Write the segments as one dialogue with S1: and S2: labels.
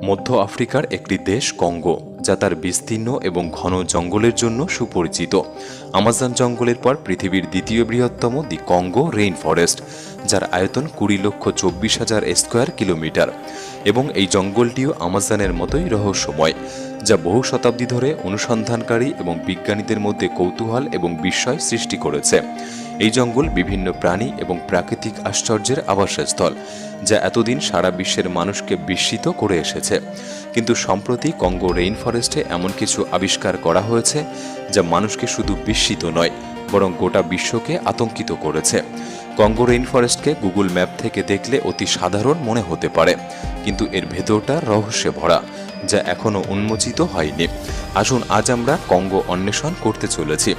S1: মধ্য আফ্রিকার একটি দেশ কঙ্গো, যা তার বিস্তীর্ণ এবং ঘন জঙ্গলের জন্য সুপরিচিত। আমাজন জঙ্গলের পর পৃথিবীর দ্বিতীয় বৃহত্তম দি কঙ্গো রেইন ফরেস্ট, যার আয়তন 20,24,000 স্কয়ার কিলোমিটার। এবং এই জঙ্গলটিও আমাজনের মতোই রহস্যময়, যা বহু শতাব্দী ধরে অনুসন্ধানকারী এবং বিজ্ঞানীদের মধ্যে কৌতূহল এবং বিস্ময় সৃষ্টি করেছে। এই জঙ্গল বিভিন্ন প্রাণী এবং প্রাকৃতিক আশ্চর্যের আবাসস্থল, যা এতদিন সারা বিশ্বের মানুষকে বিস্মিত করে এসেছে। কিন্তু সম্প্রতি কঙ্গো রেইন ফরেস্টে এমন কিছু আবিষ্কার করা হয়েছে যা মানুষকে শুধু বিস্মিত নয়, বরং গোটা বিশ্বকে আতঙ্কিত করেছে। কঙ্গো রেইন ফরেস্টকে গুগল ম্যাপ থেকে দেখলে অতি সাধারণ মনে হতে পারে, কিন্তু এর ভেতরটা রহস্যে ভরা, যা এখনও উন্মোচিত হয়নি। আসুন আজ আমরা কঙ্গো অন্বেষণ করতে চলেছি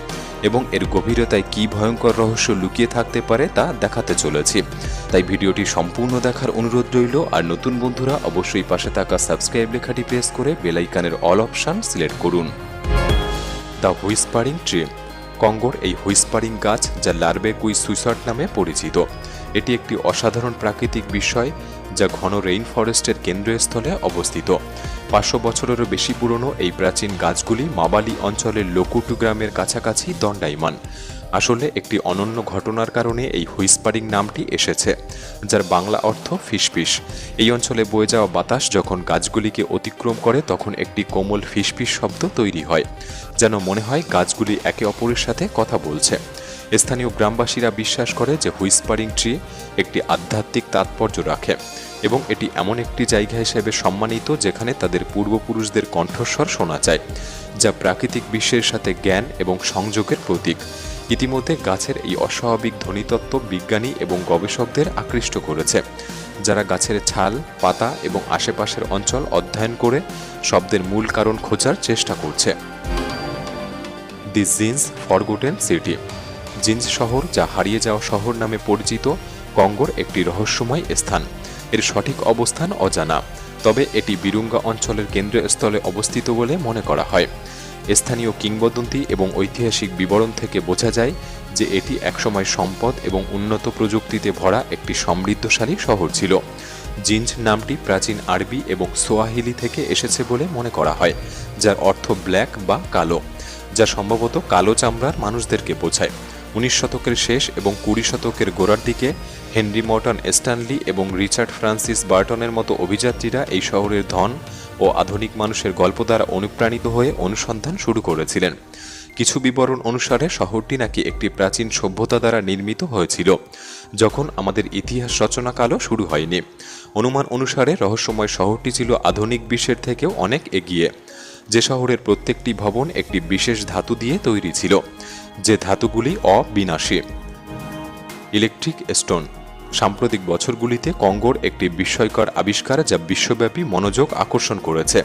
S1: এবং এর গভীরতায় কী ভয়ঙ্কর রহস্য লুকিয়ে থাকতে পারে তা দেখাতে চলেছি। তাই ভিডিওটি সম্পূর্ণ দেখার অনুরোধ রইল। আর নতুন বন্ধুরা অবশ্যই পাশে থাকা সাবস্ক্রাইব লেখাটি প্রেস করে বেল আইকনের অল অপশন সিলেক্ট করুন। The whispering tree. কঙ্গোর এই হুইসপারিং গাছ, যা লার্বে কুই সুইসার্ট নামে পরিচিত, এটি একটি অসাধারণ প্রাকৃতিক বিষয় যা ঘন রেইন ফরেস্টের কেন্দ্রস্থলে অবস্থিত। 500 বছরেরও বেশি পুরনো এই প্রাচীন গাছগুলি মাবালি অঞ্চলের লোকুটু গ্রামের কাছাকাছি দণ্ডায়মান। আসলে একটি অনন্য ঘটনার কারণে এই হুইসপারিং নামটি এসেছে, যার বাংলা অর্থ ফিসফিস। এই অঞ্চলে বয়ে যাওয়া বাতাস যখন গাছগুলিকে অতিক্রম করে তখন একটি কোমল ফিসফিস শব্দ তৈরি হয়, যেন মনে হয় গাছগুলি একে অপরের সাথে কথা বলছে। স্থানীয় গ্রামবাসীরা বিশ্বাস করে যে হুইসপারিং ট্রি একটি আধ্যাত্মিক তাৎপর্য রাখে এবং এটি এমন একটি জায়গা হিসেবে সম্মানিত যেখানে তাদের পূর্বপুরুষদের কণ্ঠস্বর শোনা যায়, যা প্রাকৃতিক বিশ্বের সাথে জ্ঞান এবং সংযোগের প্রতীক। ইতিমধ্যে গাছের এই অস্বাভাবিক ধ্বনিতত্ত্ব বিজ্ঞানী এবং গবেষকদের আকৃষ্ট করেছে, যারা গাছের ছাল, পাতা এবং আশেপাশের অঞ্চল অধ্যয়ন করে শব্দের মূল কারণ খোঁজার চেষ্টা করছে। দি জিন্স ফরগটেন সিটি। জিন্স শহর, যা হারিয়ে যাওয়া শহর নামে পরিচিত, কঙ্গোর একটি রহস্যময় স্থান। এর সঠিক অবস্থান অজানা, তবে এটি বিরুঙ্গা অঞ্চলের কেন্দ্রস্থলে অবস্থিত বলে মনে করা হয়। স্থানীয় কিংবদন্তি এবং ঐতিহাসিক বিবরণ থেকে বোঝা যায় যে এটি একসময় সম্পদ এবং উন্নত প্রযুক্তিতে ভরা একটি সমৃদ্ধশালী শহর ছিল। জিঞ্জ নামটি প্রাচীন আরবি এবং সোয়াহিলি থেকে এসেছে বলে মনে করা হয়, যার অর্থ ব্ল্যাক বা কালো, যা সম্ভবত কালো চামড়ার মানুষদেরকে বোঝায়। 19 শতকের শেষ এবং 20 শতকের গোড়ার দিকে হেনরি মর্টন স্ট্যানলি এবং রিচার্ড ফ্রান্সিস বার্টনের মতো অভিযাত্রীরা এই শহরের ধন ও আধুনিক মানুষের গল্প দ্বারা অনুপ্রাণিত হয়ে অনুসন্ধান শুরু করেছিলেন। কিছু বিবরণ অনুসারে শহরটি নাকি একটি প্রাচীন সভ্যতা দ্বারা নির্মিত হয়েছিল, যখন আমাদের ইতিহাস রচনাকালও শুরু হয়নি। অনুমান অনুসারে রহস্যময় শহরটি ছিল আধুনিক বিশ্বের থেকেও অনেক এগিয়ে, যে শহরের প্রত্যেকটি ভবন একটি বিশেষ ধাতু দিয়ে তৈরি ছিল, যে ধাতুগুলি অবিনাশী। Electric stone. সাম্প্রতিক বছরগুলিতে কঙ্গোর একটি বিস্ময়কর আবিষ্কার যা বিশ্বব্যাপী মনোযোগ আকর্ষণ করেছে।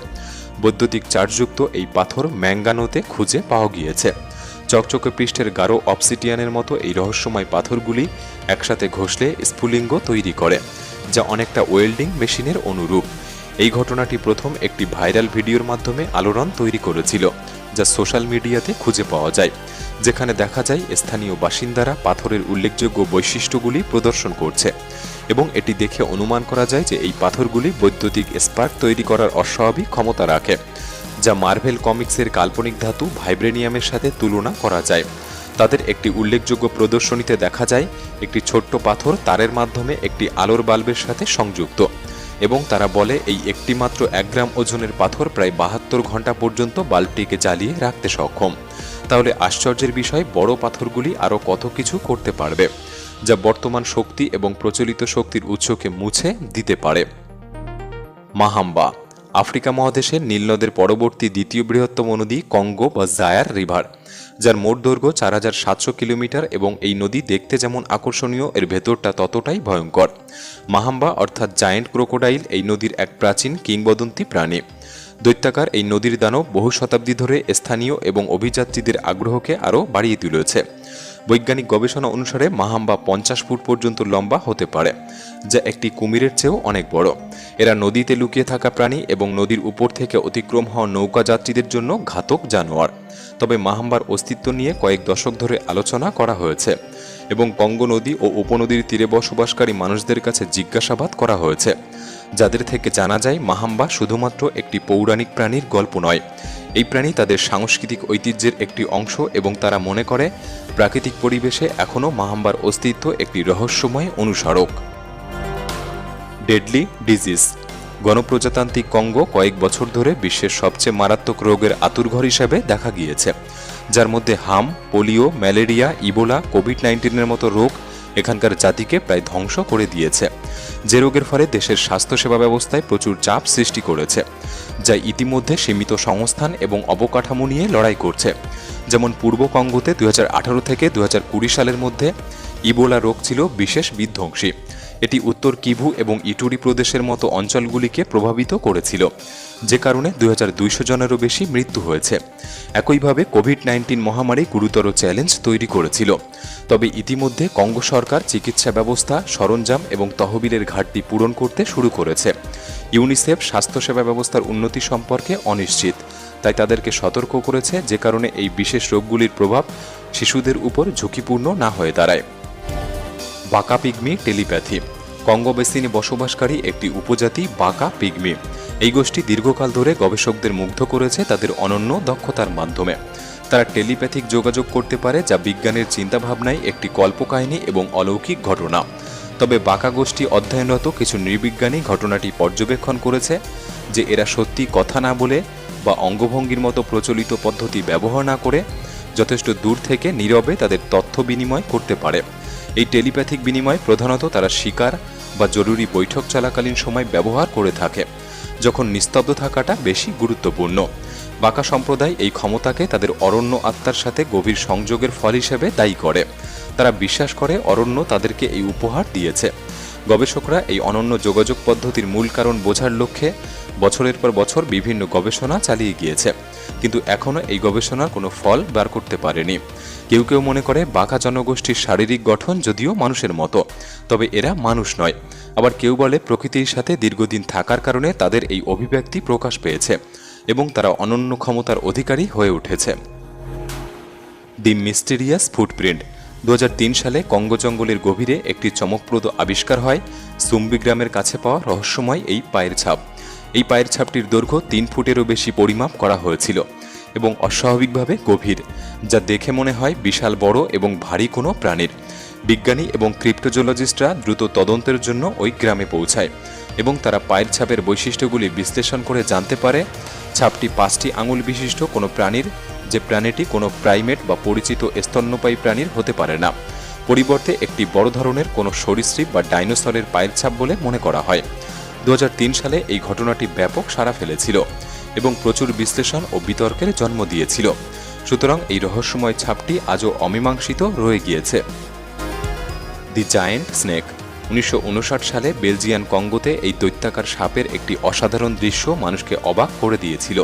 S1: বৈদ্যুতিক চার্জযুক্ত এই পাথর ম্যাঙ্গানোতে খুঁজে পাওয়া গিয়েছে। চকচকে পৃষ্ঠের গাঢ় অবসিডিয়ানের মতো এই রহস্যময় পাথরগুলি একসাথে ঘষলে স্ফুলিঙ্গ তৈরি করে, যা অনেকটা ওয়েল্ডিং মেশিনের অনুরূপ। এই ঘটনাটি প্রথম একটি ভাইরাল ভিডিওর মাধ্যমে আলোড়ন তৈরি করেছিল, যা সোশ্যাল মিডিয়াতে খুঁজে পাওয়া যায়, যেখানে দেখা যায় স্থানীয় বাসিন্দারা পাথরের উল্লেখযোগ্য বৈশিষ্ট্যগুলি প্রদর্শন করছে এবং এটি দেখে অনুমান করা যায় যে এই পাথরগুলি বৈদ্যুতিক স্পার্ক তৈরি করার অস্বাভাবিক ক্ষমতা রাখে, যা মার্ভেল কমিক্সের কাল্পনিক ধাতু ভাইব্রেনিয়ামের সাথে তুলনা করা যায়। তাদের একটি উল্লেখযোগ্য প্রদর্শনীতে দেখা যায় একটি ছোট্ট পাথর তারের মাধ্যমে একটি আলোর বাল্বের সাথে সংযুক্ত, এবং তারা বলে এই একটি মাত্র 1 গ্রাম ওজনের পাথর প্রায় 72 ঘন্টা পর্যন্ত বাল্বটিকে জ্বালিয়ে রাখতে সক্ষম। তাহলে আশ্চর্যের বিষয়, বড় পাথরগুলি আরও কত কিছু করতে পারবে, যা বর্তমান শক্তি এবং প্রচলিত শক্তির উৎসকে মুছে দিতে পারে। মাহাম্বা। আফ্রিকা মহাদেশের নীলনদের পরবর্তী দ্বিতীয় বৃহত্তম নদী কঙ্গো বা জায়ার রিভার, যার মোট দৈর্ঘ্য 4700 কিলোমিটার এবং এই নদী দেখতে যেমন আকর্ষণীয়, এর ভেতরটা ততটাই ভয়ঙ্কর। মাহাম্বা অর্থাৎ জায়েন্ট ক্রোকোডাইল এই নদীর এক প্রাচীন কিংবদন্তি প্রাণী। দৈত্যাকার এই নদীর দানব বহু শতাব্দী ধরে স্থানীয় এবং অভিযাত্রীদের আগ্রহকে আরও বাড়িয়ে তুলেছে। বৈজ্ঞানিক গবেষণা অনুসারে মাহাম্বা 50 ফুট পর্যন্ত লম্বা হতে পারে, যা একটি কুমিরের চেয়েও অনেক বড়। এরা নদীতে লুকিয়ে থাকা প্রাণী এবং নদীর উপর থেকে অতিক্রম হওয়া নৌকা যাত্রীদের জন্য ঘাতক জানোয়ার। তবে মাহাম্বার অস্তিত্ব নিয়ে কয়েক দশক ধরে আলোচনা করা হয়েছে। এবং কঙ্গো নদী ও উপনদীর তীরে বসবাসকারী মানুষদের কাছে জিজ্ঞাসাবাদ করা হয়েছে, যাদের থেকে জানা যায় মাহাম্বা শুধুমাত্র একটি পৌরাণিক প্রাণীর গল্প নয়। এই প্রাণী তাদের সাংস্কৃতিক ঐতিহ্যের একটি অংশ এবং তারা মনে করে প্রাকৃতিক পরিবেশে এখনও মাহাম্বার অস্তিত্ব একটি রহস্যময় অনুস্মারক। Deadly disease. গণপ্রজাতান্ত্রিক কঙ্গো কয়েক বছর ধরে বিশ্বের সবচেয়ে মারাত্মক রোগের আতুরঘর হিসেবে দেখা গিয়েছে, যার মধ্যে হাম, পোলিও, ম্যালেরিয়া, ইবোলা, কোভিড-19-এর মতো রোগ এখানকার জাতিকে প্রায় ধ্বংস করে দিয়েছে, যে রোগের ফলে দেশের স্বাস্থ্যসেবা ব্যবস্থায় প্রচুর চাপ সৃষ্টি করেছে, যা ইতিমধ্যে সীমিত সংস্থান এবং অবকাঠামো নিয়ে লড়াই করছে। যেমন পূর্ব কঙ্গোতে 2018 থেকে 2020 সালের মধ্যে ইবোলা রোগ ছিল বিশেষ বিধ্বংসী। এটি উত্তর কিভু এবং ইটুরি প্রদেশের মতো অঞ্চলগুলিকে প্রভাবিত করেছিল, যে কারণে 2200 জনেরও বেশি মৃত্যু হয়েছে। একইভাবে কোভিড-19 মহামারী গুরুতর চ্যালেঞ্জ তৈরি করেছিল। তবে ইতিমধ্যে কঙ্গো সরকার চিকিৎসা ব্যবস্থা, সরঞ্জাম এবং তহবিলের ঘাটতি পূরণ করতে শুরু করেছে। ইউনিসেফ স্বাস্থ্যসেবা ব্যবস্থার উন্নতি সম্পর্কে অনিশ্চিত, তাই তাদেরকে সতর্ক করেছে, যে কারণে এই বিশেষ রোগগুলির প্রভাব শিশুদের উপর ঝুঁকিপূর্ণ না হয়ে দাঁড়ায়। বাকা পিগমি টেলিপ্যাথি। কঙ্গো বেসিনে বসবাসকারী একটি উপজাতি বাকা পিগমি। এই গোষ্ঠী দীর্ঘকাল ধরে গবেষকদের মুগ্ধ করেছে তাদের অনন্য দক্ষতার মাধ্যমে। তারা টেলিপ্যাথিক যোগাযোগ করতে পারে, যা বিজ্ঞানের চিন্তাভাবনায় একটি কল্পকাহিনী এবং অলৌকিক ঘটনা। তবে বাকা গোষ্ঠী অধ্যয়নরত কিছু নৃবিজ্ঞানী ঘটনাটি পর্যবেক্ষণ করেছে যে এরা সত্যি কথা না বলে বা অঙ্গভঙ্গির মতো প্রচলিত পদ্ধতি ব্যবহার না করে যথেষ্ট দূর থেকে নীরবে তাদের তথ্য বিনিময় করতে পারে। এই টেলিপ্যাথিক বিনিময় প্রধানত তারা শিকার বা জরুরি বৈঠক চলাকালীন সময় ব্যবহার করে থাকে, যখন নিস্তব্ধ থাকাটা বেশি গুরুত্বপূর্ণ। বাকা সম্প্রদায় এই ক্ষমতাকে তাদের অরণ্য আত্মার সাথে গভীর সংযোগের ফল হিসেবে দায়ী করে। তারা বিশ্বাস করে অরণ্য তাদেরকে এই উপহার দিয়েছে। গবেষকরা এই অনন্য যোগাযোগ পদ্ধতির মূল কারণ বোঝার লক্ষ্যে বছরের পর বছর বিভিন্ন গবেষণা চালিয়ে গিয়েছে, কিন্তু এখনও এই গবেষণার কোনো ফল বার করতে পারেনি। কেউ কেউ মনে করে বাকা জনগোষ্ঠীর শারীরিক গঠন যদিও মানুষের মতো, তবে এরা মানুষ নয়। আবার কেউ বলে প্রকৃতির সাথে দীর্ঘদিন থাকার কারণে তাদের এই অভিব্যক্তি প্রকাশ পেয়েছে এবং তারা অনন্য ক্ষমতার অধিকারী হয়ে উঠেছে। দি মিস্টেরিয়াস ফুটপ্রিন্ট। 2003 সালে কঙ্গো জঙ্গলের গভীরে একটি চমকপ্রদ আবিষ্কার হয় সুম্বি গ্রামের কাছে পাওয়া রহস্যময় এই পায়ের ছাপ। এই পায়ের ছাপটির দৈর্ঘ্য 3 ফুটেরও বেশি পরিমাপ করা হয়েছিল এবং অস্বাভাবিকভাবে গভীর, যা দেখে মনে হয় বিশাল বড় এবং ভারী কোনো প্রাণীর। বিজ্ঞানী এবং ক্রিপ্টোজোলজিস্টরা দ্রুত তদন্তের জন্য ওই গ্রামে পৌঁছায় এবং তারা পায়ের ছাপের বৈশিষ্ট্যগুলি বিশ্লেষণ করে জানতে পারে ছাপটি 5টি আঙুল বিশিষ্ট কোনো প্রাণীর, যে প্রাণীটি কোনো প্রাইমেট বা পরিচিত স্তন্যপায়ী প্রাণীর হতে পারে না। পরিবর্তে একটি বড় ধরনের কোনো সরীসৃপ বা ডাইনোসরের পায়ের ছাপ বলে মনে করা হয়। 2003 সালে এই ঘটনাটি ব্যাপক সাড়া ফেলেছিল এবং প্রচুর বিশ্লেষণ ও বিতর্কের জন্ম দিয়েছিল। সুতরাং এই রহস্যময় ছাপটি আজও অমীমাংসিত রয়ে গিয়েছে। দি জায়েন্ট স্নেক। 1959 সালে বেলজিয়ান কঙ্গোতে এই দৈত্যাকার সাপের একটি অসাধারণ দৃশ্য মানুষকে অবাক করে দিয়েছিল।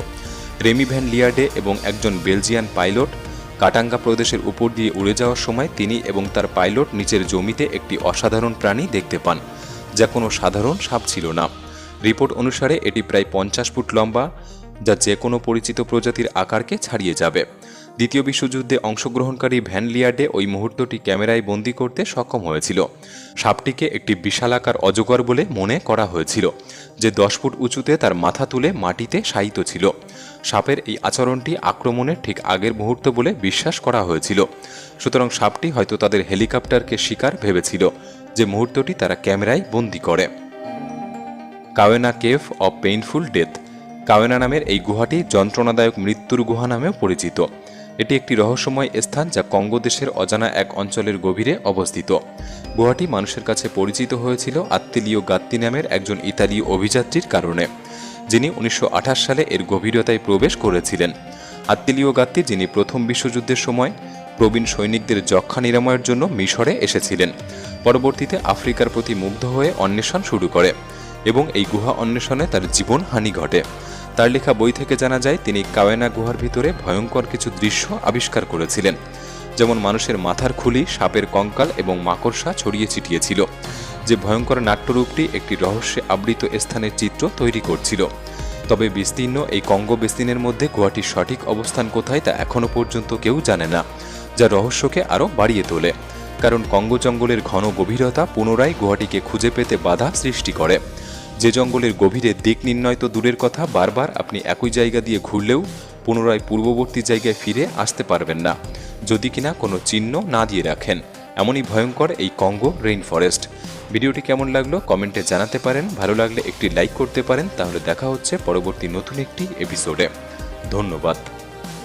S1: রেমি ভ্যান লিয়ার্ডে এবং একজন বেলজিয়ান পাইলট কাটাঙ্গা প্রদেশের উপর দিয়ে উড়ে যাওয়ার সময় তিনি এবং তার পাইলট নিচের জমিতে একটি অসাধারণ প্রাণী দেখতে পান, যা কোনো সাধারণ সাপ ছিল না। রিপোর্ট অনুসারে এটি প্রায় 50 ফুট লম্বা, যা যে কোনো পরিচিত প্রজাতির আকারকে ছাড়িয়ে যাবে। দ্বিতীয় বিশ্বযুদ্ধে অংশগ্রহণকারী ভ্যান লিয়ার্ডে ওই মুহূর্তটি ক্যামেরায় বন্দি করতে সক্ষম হয়েছিল। সাপটিকে একটি বিশালাকার অজগর বলে মনে করা হয়েছিল, যে 10 ফুট উঁচুতে তার মাথা তুলে মাটিতে শায়িত ছিল। সাপের এই আচরণটি আক্রমণের ঠিক আগের মুহূর্ত বলে বিশ্বাস করা হয়েছিল। সুতরাং সাপটি হয়তো তাদের হেলিকপ্টারকে শিকার ভেবেছিল, যে মুহূর্তটি তারা ক্যামেরায় বন্দি করে। কাওয়েনা কেভ অব পেইনফুল ডেথ। কাওয়েনা নামের এই গুহাটি যন্ত্রণাদায়ক মৃত্যুর গুহা নামেও পরিচিত। এটি একটি রহস্যময় স্থান যা কঙ্গো দেশের অজানা এক অঞ্চলের গভীরে অবস্থিত। গুহাটি মানুষের কাছে পরিচিত হয়েছিল আত্তিলিও গাত্তি নামের একজন ইতালীয় অভিযাত্রীর কারণে, যিনি 1928 সালে এর গভীরতায় প্রবেশ করেছিলেন। আত্তিলিও গাত্তি, যিনি প্রথম বিশ্বযুদ্ধের সময় প্রবীণ সৈনিকদের যক্ষ্মা নিরাময়ের জন্য মিশরে এসেছিলেন, পরবর্তীতে আফ্রিকার প্রতি মুগ্ধ হয়ে অন্বেষণ শুরু করে এবং এই গুহা অন্বেষণে তার জীবন হানি ঘটে। তার লেখা বই থেকে জানা যায় তিনি কাওয়েনা গুহার ভিতরে ভয়ঙ্কর কিছু দৃশ্য আবিষ্কার করেছিলেন, যেমন মানুষের মাথার খুলি, সাপের কঙ্কাল এবং মাকড়সা ছড়িয়ে ছিটিয়েছিল, যে ভয়ঙ্কর নাট্যরূপটি একটি রহস্যে আবৃত স্থানের চিত্র তৈরি করছিল। তবে বিস্তীর্ণ এই কঙ্গো বেসিনের মধ্যে গুহাটির সঠিক অবস্থান কোথায় তা এখনও পর্যন্ত কেউ জানে না, যা রহস্যকে আরও বাড়িয়ে তোলে। কারণ কঙ্গো জঙ্গলের ঘন গভীরতা পুনরায় গুহাটিকে খুঁজে পেতে বাধা সৃষ্টি করে। যে জঙ্গলের গভীরে দিক নির্ণয় তো দূরের কথা, বারবার আপনি একই জায়গা দিয়ে ঘুরলেও পুনরায় পূর্ববর্তী জায়গায় ফিরে আসতে পারবেন না, যদি কিনা কোনো চিহ্ন না দিয়ে রাখেন। এমনই ভয়ঙ্কর এই কঙ্গো রেইন ফরেস্ট। ভিডিওটি কেমন লাগলো কমেন্টে জানাতে পারেন, ভালো লাগলে একটি লাইক করতে পারেন। তাহলে দেখা হচ্ছে পরবর্তী নতুন একটি এপিসোডে। ধন্যবাদ।